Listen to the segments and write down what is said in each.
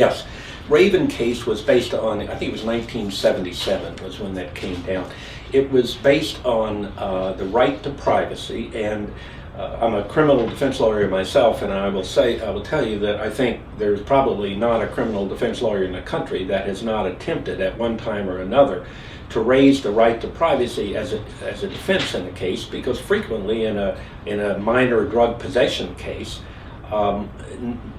Yes. Raven case was based on, I think it was 1977 was when that came down. It was based on the right to privacy, and I'm a criminal defense lawyer myself, and I will tell you that I think there's probably not a criminal defense lawyer in the country that has not attempted at one time or another to raise the right to privacy as a defense in a case, because frequently in a minor drug possession case,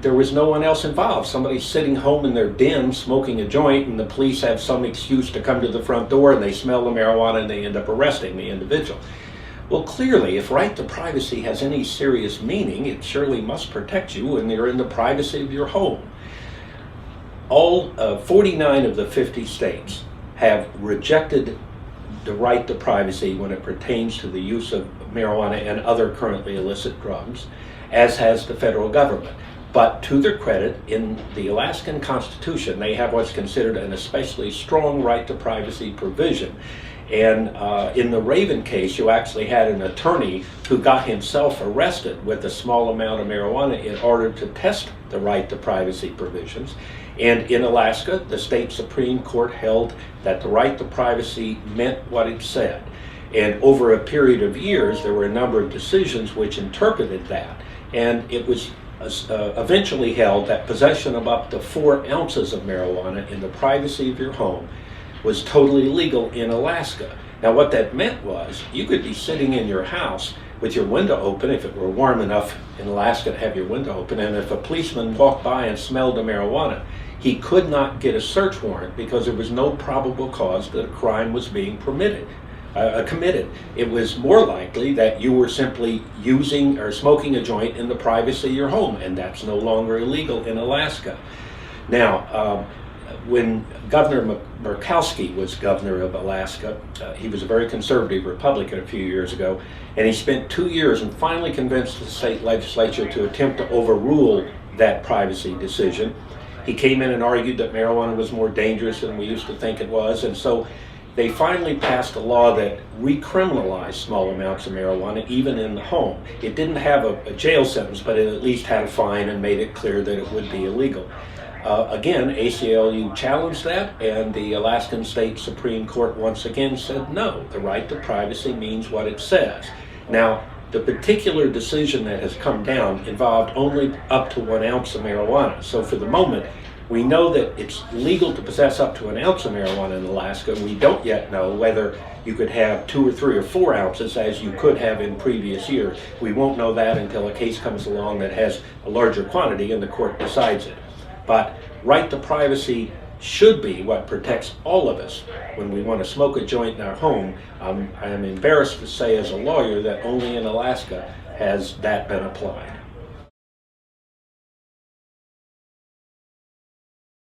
there was no one else involved. Somebody's sitting home in their den smoking a joint, and the police have some excuse to come to the front door, and they smell the marijuana and they end up arresting the individual. Well, clearly, if right to privacy has any serious meaning, it surely must protect you when you're in the privacy of your home. All 49 of the 50 states have rejected the right to privacy when it pertains to the use of marijuana and other currently illicit drugs, as has the federal government. But to their credit, in the Alaskan Constitution, they have what's considered an especially strong right to privacy provision. And in the Raven case, you actually had an attorney who got himself arrested with a small amount of marijuana in order to test the right to privacy provisions. And in Alaska, the state Supreme Court held that the right to privacy meant what it said. And over a period of years, there were a number of decisions which interpreted that. And it was eventually held that possession of up to 4 ounces of marijuana in the privacy of your home was totally legal in Alaska. Now, what that meant was you could be sitting in your house with your window open, if it were warm enough in Alaska to have your window open, and if a policeman walked by and smelled the marijuana, he could not get a search warrant because there was no probable cause that a crime was being committed. It was more likely that you were simply using or smoking a joint in the privacy of your home, and that's no longer illegal in Alaska. Now, when Governor Murkowski was governor of Alaska, he was a very conservative Republican a few years ago, and he spent 2 years and finally convinced the state legislature to attempt to overrule that privacy decision. He came in and argued that marijuana was more dangerous than we used to think it was, and so they finally passed a law that recriminalized small amounts of marijuana, even in the home. It didn't have a jail sentence, but it at least had a fine and made it clear that it would be illegal. Again, ACLU challenged that, and the Alaskan State Supreme Court once again said no, the right to privacy means what it says. Now, the particular decision that has come down involved only up to 1 ounce of marijuana. So for the moment, we know that it's legal to possess up to 1 ounce of marijuana in Alaska. We don't yet know whether you could have 2 or 3 or 4 ounces as you could have in previous years. We won't know that until a case comes along that has a larger quantity and the court decides it. But right to privacy should be what protects all of us when we want to smoke a joint in our home. I am embarrassed to say as a lawyer that only in Alaska has that been applied.